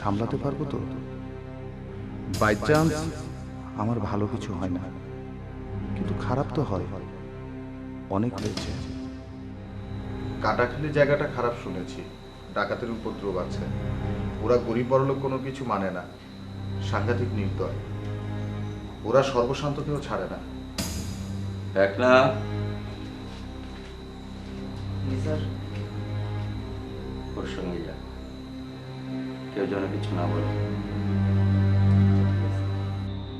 সামলাতে পারবো তো? বাই চান্স আমার ভালো কিছু হয় না, কিন্তু খারাপ তো হয়, অনেক হয়েছে। কাটাখালি জায়গাটা খারাপ শুনেছি, ডাকাতের উপদ্রব আছে। ওরা গরিব বড়লোক কোনো কিছু মানে না, সাংঘাতিক নির্দয়। ওরা সর্বশান্তকেও ছাড়ে না। দেখ না স্যার, ওর সঙ্গে যা, কেউ যেন কিছু না বলে।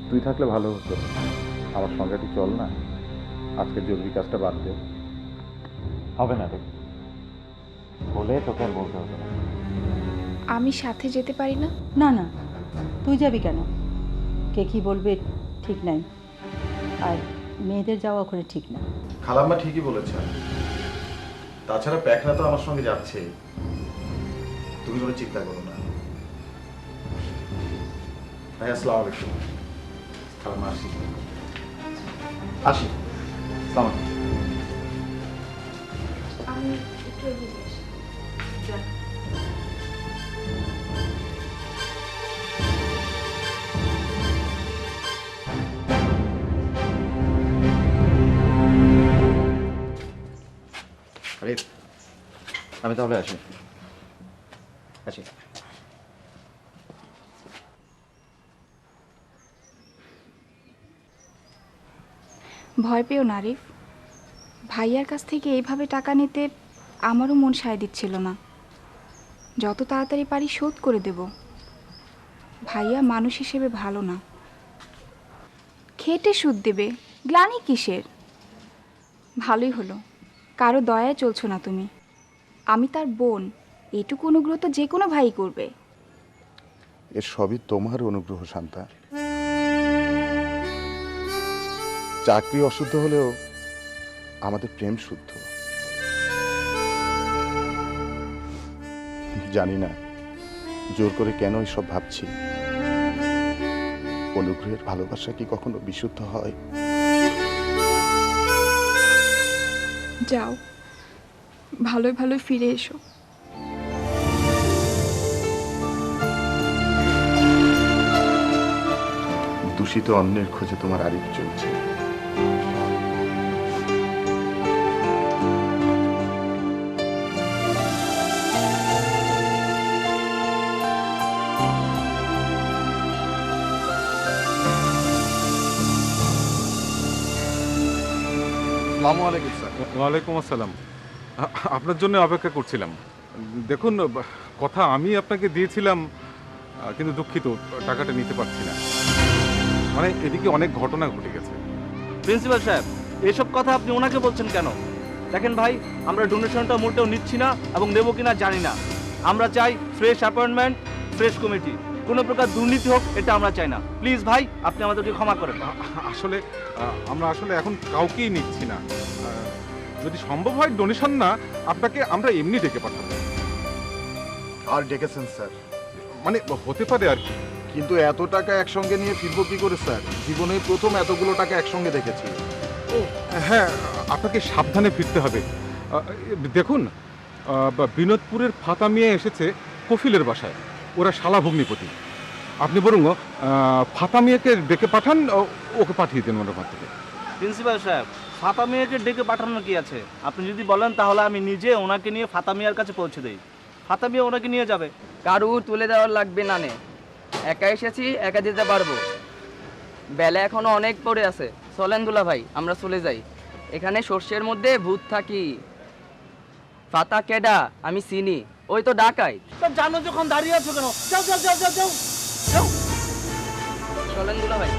তুই থাকলে ভালো হতো, আমার সঙ্গে তুই চল না, আজকে জরুরি কাজটা বাদ দে। হবে না রে, বলে তোকে আর বলতে হবে না। আমি সাথে যেতে পারি না? না না, তুই যাবি কেন? কে কি বলবে ঠিক নাই, আর মেয়েদের যাওয়া ওখানে ঠিক না। খালাম্মা ঠিকই বলেছেন, তাছাড়া প্যাকনা তো আমার সঙ্গে যাচ্ছেই, তুমি কোনো চিন্তা করো না। ভাই আসসালামু আলাইকুম। খালাম্মা আসি আসি, আসসালামু আলাইকুম। আমি একটু এগিয়ে আসি। আরে আমি তাহলে আসি আসি। ভয় পেও না আরিফ, ভাইয়ার কাছ থেকে এইভাবে টাকা নিতে আমারও মন সায় দিচ্ছিল না। যত তাড়াতাড়ি পারি শোধ করে দেব। ভাইয়া মানুষ হিসেবে ভালো না, খেটে সুদ দেবে, গ্লানি কিসের? ভালোই হলো, কারো দয়ায় চলছো না তুমি। আমি তার বোন, এইটুকু অনুগ্রহ তো যে কোনো ভাই করবে। এর সবই তোমার অনুগ্রহ শান্তা। চাকরি অশুদ্ধ হলেও আমাদের প্রেম শুদ্ধ। জানি না জোর করে কেন এসব ভাবছি। অনুগ্রহের ভালোবাসা কি কখনো বিশুদ্ধ হয়? যাও, ভালোই ভালোই ফিরে এসো। দূষিত অন্যের খোঁজে তোমার আরিফ চলছে। ওয়ালাইকুম আসসালাম। আপনার জন্য অপেক্ষা করছিলাম। দেখুন, কথা আমি আপনাকে দিয়েছিলাম, কিন্তু দুঃখিত টাকাটা নিতে পারছি না। মানে এদিকে অনেক ঘটনা ঘটে গেছে। প্রিন্সিপাল সাহেব, এসব কথা আপনি ওনাকে বলছেন কেন? দেখেন ভাই, আমরা ডোনেশনটা মোটেও নিচ্ছি না এবং নেবো কিনা জানি না। আমরা চাই ফ্রেশ অ্যাপয়েন্টমেন্ট, ফ্রেশ কমিটি। কোনো প্রকার দুর্নীতি হোক এটা আমরা চাই না। প্লিজ ভাই, আপনি আমাদেরকে ক্ষমা করেন। আসলে আমরা এখন কাউকেই নিচ্ছি না। যদি সম্ভব হয় ডোনেশন না, আপনাকে আমরা এমনি ডেকে পাঠাবো। আর ডেকেছেন স্যার? মানে হতে পারে আর কি। কিন্তু এত টাকা একসঙ্গে নিয়ে ফিরবো কি করে স্যার? জীবনে প্রথম এতগুলো টাকা একসঙ্গে দেখেছি। হ্যাঁ, আপনাকে সাবধানে ফিরতে হবে। দেখুন, বিনোদপুরের ফাতা মিয়া এসেছে কফিলের বাসায়, ওরা শালা ভগ্নিপতি। আপনি বরং ফাতা মিয়াকে ডেকে পাঠান, ওকে পাঠিয়ে দেন ওনার ঘর থেকে। প্রিন্সিপাল সাহেব, ফাতা মিয়াকে ডেকে পাঠানোর কি আছে? আপনি যদি বলেন তাহলে আমি নিজে ওনাকে নিয়ে ফাতা মিয়ার কাছে পৌঁছে দেই। ফাতা মিয়া ওনাকে নিয়ে যাবে। কারু তুলে দেওয়ার লাগবে না নে, একা এসেছি, একা যেতে পারবো। বেলা এখনো অনেক পড়ে আছে, চলেন দুলা ভাই আমরা চলে যাই। এখানে সর্ষের মধ্যে ভূত থাকি। ফাতা কেডা আমি চিনি, ওই তো ডাকাই। তা জানো যখন দাঁড়িয়ে আছো কেন? যাও যাও যাও যাও যাও যাও। চলেন দুলা ভাই।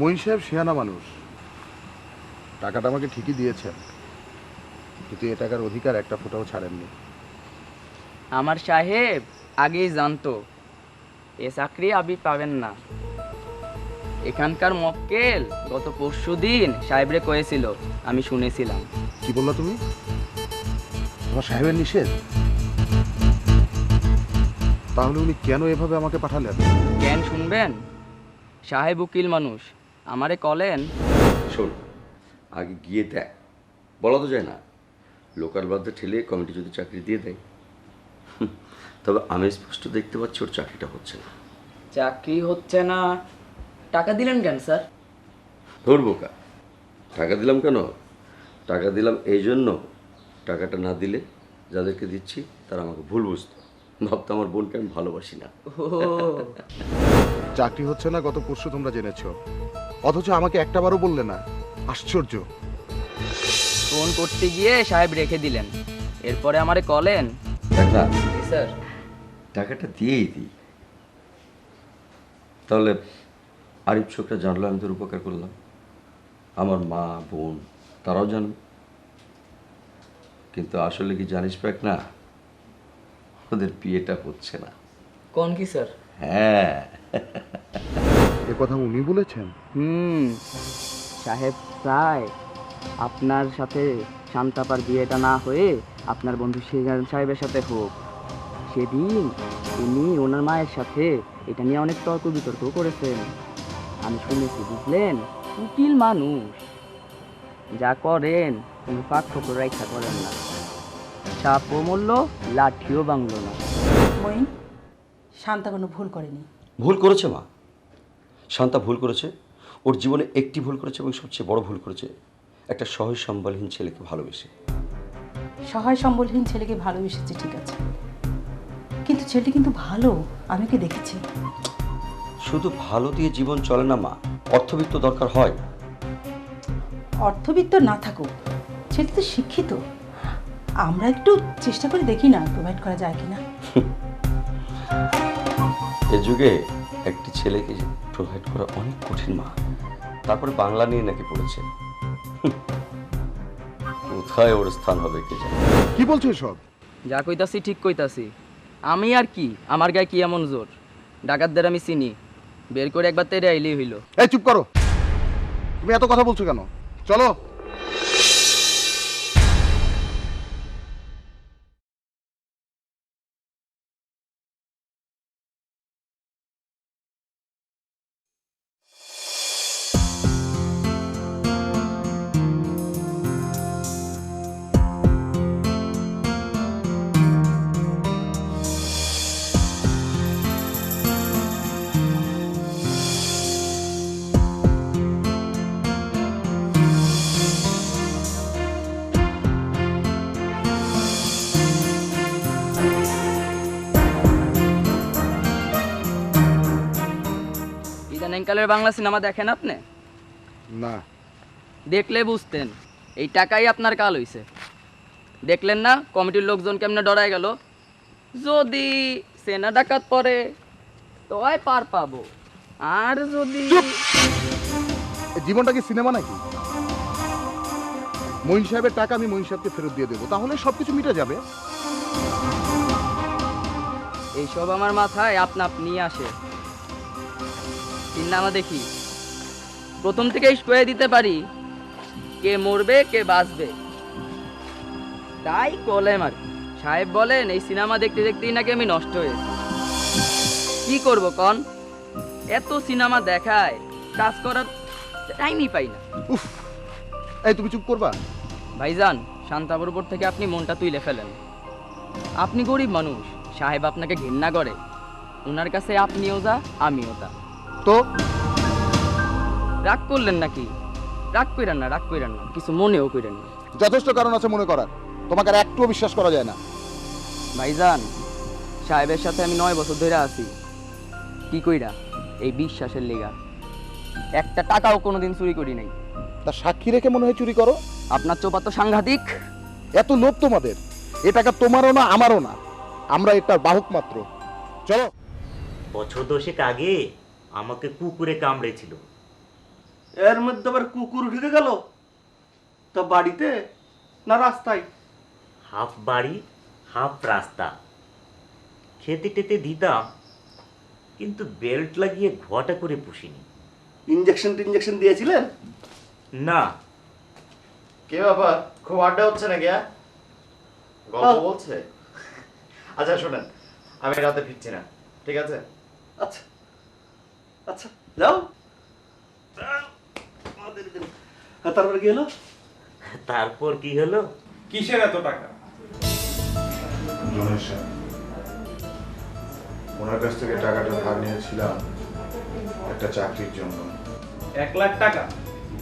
মঈন সাহেব শিয়ানা মানুষ, টাকাটা আমাকে ঠিকই দিয়েছেন, কিন্তু এ টাকার অধিকার একটা ফোঁটাও ছাড়েননি। আমার সাহেব আগেই জানতো এ চাকরি আপনি পাবেন না। এখানকার মক্কেল গত পরশুদিন সাহেবরে কয়েছিল, আমি শুনেছিলাম। কি বললা তুমি? তোমার সাহেবের নিষেধ? তাহলে উনি কেন এভাবে আমাকে পাঠালেন? জ্ঞান শুনবেন? সাহেব উকিল মানুষ, আমারে কলেন। শোন, আগে গিয়ে দেখ, বলা তো যায় না, লোকাল বাদে ঠেলে কমিটি যদি চাকরি দিয়ে দেয়। তবে আমি স্পষ্ট দেখতে পাচ্ছি ওর চাকরিটা হচ্ছে না। চাকরি হচ্ছে না, টাকা দিলেন কেন স্যার? ধরবো কা, টাকা দিলাম কেন? টাকা দিলাম এই জন্য, টাকাটা না দিলে যাদেরকে দিচ্ছি তারা আমাকে ভুল বুঝতো, ভাবতো আমার বোনকে আমি ভালোবাসি না। ও চাকরি হচ্ছে না গত পরশু তোমরা জেনেছো, অথচ আমাকে একটাবারও বললে না। আশ্চর্য। ফোন করতে গিয়ে সাহেব রেখে দিলেন, এরপরে আমারে কলেন। দেখ না, জি স্যার। টাকাটা দিয়েই দিই, তাহলে আরিফ ছোকরা জানলো আমি তোর উপকার করলাম, আমার মা বোন তারাও জানবে। কিন্তু আসলে কি জানিস পাক না, ওদের বিয়েটা হচ্ছে না। কোন কি স্যার? হ্যাঁ, এ কথা উনি বলেছেন? সাহেব চায় আপনার সাথে শান্তাপার বিয়েটা না হয়ে আপনার বন্ধু সিরাজ সাহেবের সাথে হোক। সেদিন তিনি ওনার মায়ের সাথে এটা নিয়ে অনেক তর্ক বিতর্ক করেছেন, আমি শুনেছি। বুঝলেন, উকিল মানুষ, যা করেন কোনো ফাঁক ফোকর রক্ষা করেন না। সাপও মরল, লাঠিও ভাঙল না। মইন, শান্তা কোনো ভুল করেনি। ভুল করেছে মা, শান্তা ভুল করেছে। ওর জীবনে একটি ভুল করেছে এবং সবচেয়ে বড় ভুল করেছে, একটা সহজ সম্বলহীন ছেলেকে ভালোবেসে। সহায় সম্বলহীন ছেলেকে ভালোবেসেছে ঠিক আছে, কিন্তু ছেলেটি কিন্তু ভালো, আমি কি দেখেছি। শুধু ভালো দিয়ে জীবন চলে না মা, অর্থবিত্ত দরকার হয়। অর্থবিত্ত না থাকুক, ছেলেটি তো শিক্ষিত। আমরা একটু চেষ্টা করে দেখি না প্রোভাইড করা যায় কিনা। এ যুগে একটি ছেলেকে প্রোভাইড করা অনেক কঠিন মা, তারপরে বাংলা নিয়ে নাকি পড়েছে। কোথায় ওর স্থান হবে কে জানে। কি বলছো সব? যা কইতাছি ঠিক কইতাছি। আমি আর কি, আমার গায়ে কি এমন জোর? ডাকাতদের আমি চিনি, বের করে একবার তেরে আইলেই হইল। এই চুপ করো, তুমি এত কথা বলছো কেন? চলো। ইদানিংকালের বাংলা সিনেমা দেখেন আপনি? না। দেখলে বুঝতেন এই টাকাই আপনার কাল হইছে। দেখলেন না কমিটির লোকজন কেমনে ডরায় গেল? যদি সেনা ডাকাত পরে তো পার পাবো, আর যদি এই জীবনটা কি সিনেমা নাকি? মঈন সাহেবের টাকা আমি মঈন সাহেবকে ফেরত দিয়ে দেবো, তাহলে সবকিছু মিটে যাবে। এইসব আমার মাথায় আপনা আপনি আসে। সিনেমা দেখি, প্রথম থেকেই কয়ে দিতে পারি কে মরবে কে বাঁচবে। তাই কলেম আর সাহেব বলেন এই সিনেমা দেখতে দেখতেই নাকি আমি নষ্ট হয়েছি। কি করব কন, এত সিনেমা দেখায় কাজ করার টাইমই পাই না। উফ, এই তুমি চুপ করবা? ভাইজান, শান্তাবর উপর থেকে আপনি মনটা তুলে ফেলেন। আপনি গরিব মানুষ, সাহেব আপনাকে ঘৃণা করে, ওনার কাছে আপনিও যা আমিও তা। তো রাগ করলেন নাকি? রাগ কইরেন না, রাগ কইরেন না, কিছু মনেও কইরেন না। যথেষ্ট কারণ আছে মনে করার, তোমাকে আর একটুও বিশ্বাস করা যায় না। ভাইজান, সাহেবের সাথে আমি 9 বছর ধরে আছি। কি কইরা? এই বিশ্বাসের লেগা। একটা টাকাও কোনোদিন চুরি করি নাই। তা সাক্ষী রেখে মনে হয় চুরি করো? আপনার চোপা তো সাংঘাতিক। এত লোভ তোমাদের? এ টাকা তোমারও না আমারও না, আমরা এটার বাহক মাত্র। চলো। বছর 10 আগে আমাকে কুকুরে কামড়েছিল। এর মধ্যে আবার কুকুর ঢুকে গেল? তা বাড়িতে না রাস্তায়? হাফ বাড়ি হাফ রাস্তা। খেতে টেতে দিতাম, কিন্তু বেল্ট লাগিয়ে ঘটা করে পুষিনি। ইঞ্জেকশন দিয়েছিলেন? না। কে বাবা, খুব আড্ডা হচ্ছে নাকি? গল্প বলছে? আচ্ছা শোনেন, আমি রাতে ফিরছি না, ঠিক আছে? আচ্ছা আচ্ছা, যাও। তারপর কি হলো? তারপর কি হলো? কিসের এত টাকা? জনের সাহেব, ওনার কাছ থেকে টাকাটা ধার নিয়েছিলাম একটা চাকরির জন্য। 1 লাখ টাকা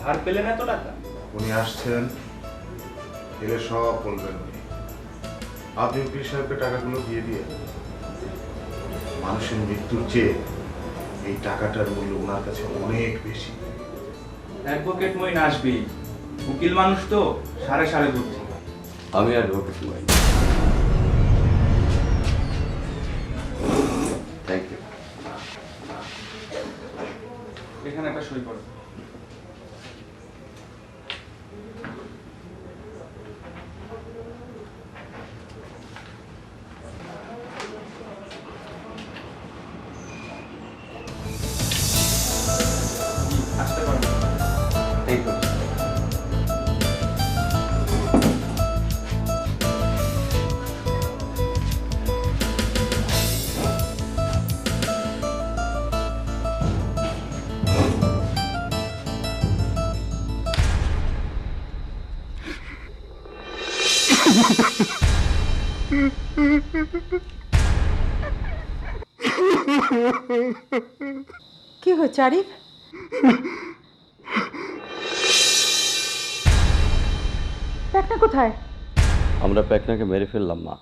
ধার পেলেন? এত টাকা? উনি আসছেন, এলে সব বলবেন উনি। আপনি উকিল সাহেবকে টাকাগুলো দিয়ে দিয়ে মানুষের মৃত্যুর চেয়ে এই টাকাটার মূল্য ওনার কাছে অনেক বেশি। অ্যাডভোকেট মইন আসবি, উকিল মানুষ তো সাড়ে সাড়ে বুদ্ধি। আমি অ্যাডভোকেট নই। Thank you. এখানে একটা সই করো। আসতে পারো। Thank you. কি হয়েছে আরিফ? প্যাকটা কোথায়? আমরা প্যাকনাকে মেরে ফেললাম মা।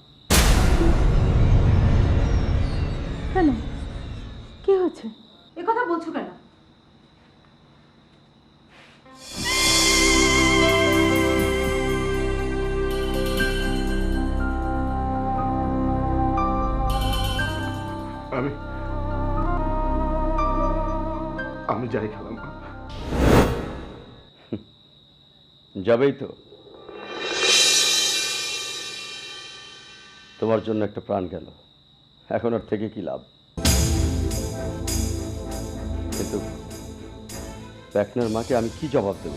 কেন, কি হয়েছে? এ কথা বলছো কেন? আমি যাই খেলাম। যাবেই তো। তোমার জন্য একটা প্রাণ গেল, এখন আর থেকে কি লাভ? কিন্তু প্যাকনার মাকে আমি কি জবাব দেব,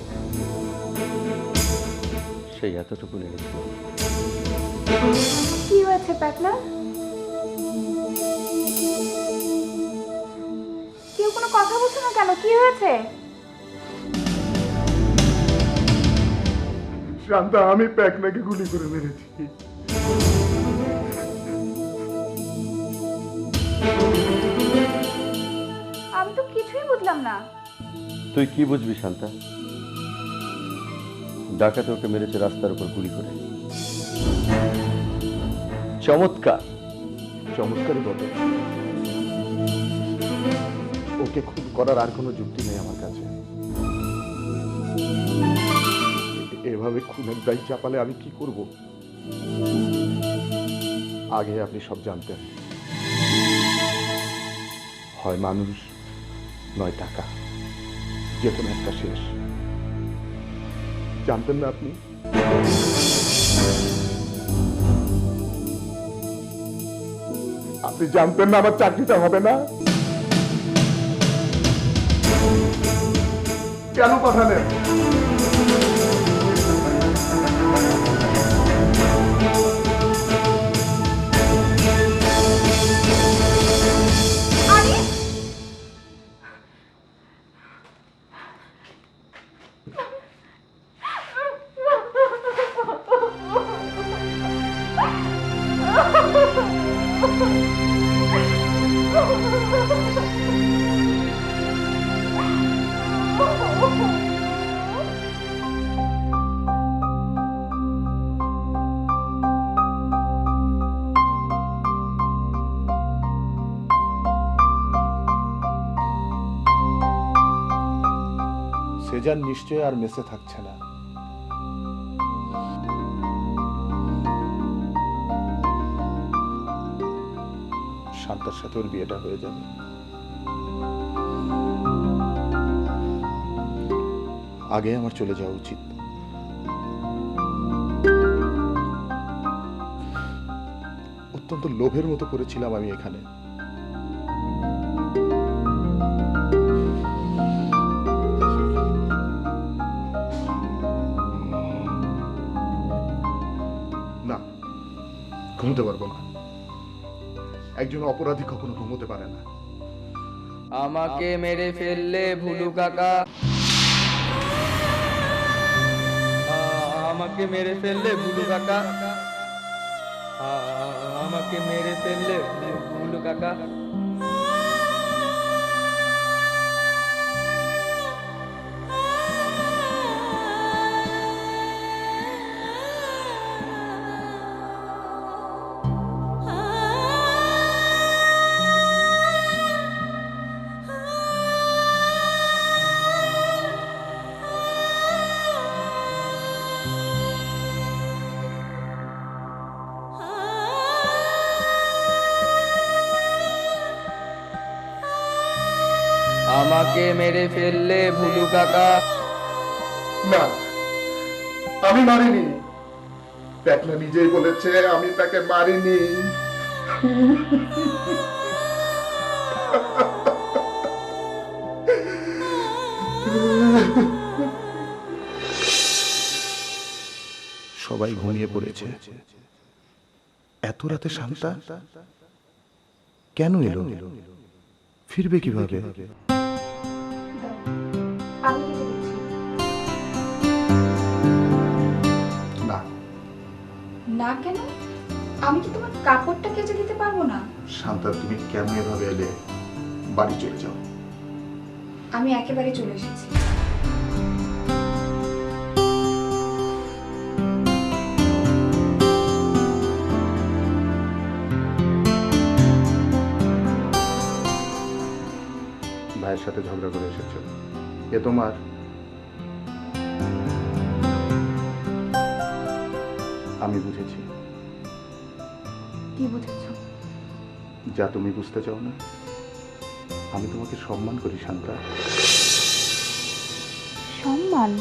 সেই এতটুকু নেগেছিল। কি হয়েছে প্যাকনা? কেউ কোনো কথা বলছো না কেন? কি হয়েছে? শান্তা, আমি প্যাকনাকে গুলি করে মেরেছি। আমি তো কিছুই বুঝলাম না। তুই কি বুঝবি শান্তা? ডাকাতে ওকে মেরেছে রাস্তার উপর গুলি করে। চমৎকার। চমৎকারই বটে। ওকে খুন করার আর কোনো যুক্তি নেই আমার কাছে। এভাবে খুনের দায় চাপালে আমি কি করব? আগে আপনি সব জানতেন, হয় মানুষ নয় টাকা, যে কোনো একটা শেষ। জানতেন না আপনি? আপনি জানতেন না আমার চাকরিটা হবে না? কেন পাঠালেন? সেজান নিশ্চয় আর মেসে থাকছে না। শান্তার সাথে ওর বিয়েটা হয়ে যাবে। আগে আমার চলে যাওয়া উচিত। অত্যন্ত লোভের মতো করেছিলাম আমি এখানে। না, ঘুমোতে পারবো না। একজন অপরাধী কখনো ঘুমোতে পারে না। আমাকে মেরে ফেললে ভুলু কাকা। আমাকে মেরে ফেললে বুলু কাকা, আমাকে মেরে ফেললে বুলু কাকা। আমাকে মেরে ফেললে ভুলু কাকা। না, আমি মারিনি। দেখনা নিজেই বলেছে আমি তাকে মারিনি। সবাই ঘুমিয়ে পড়েছে। এত রাতে শান্তা কেন এলো? ফিরবে কিভাবে? না না কেন? আমি কি তোমার কাপড়টা কেচে দিতে পারবো না? শান্তা, তুমি কেন এভাবে এলে? বাড়ি চলে যাও। আমি একেবারে চলে এসেছি। ভাইয়ের সাথে ঝগড়া করে এসেছো, এ তোমার? আমি বুঝেছি। কি বুঝেছো? যা তুমি বুঝতে চাও না। আমি তোমাকে সম্মান করি শান্তা। সম্মান?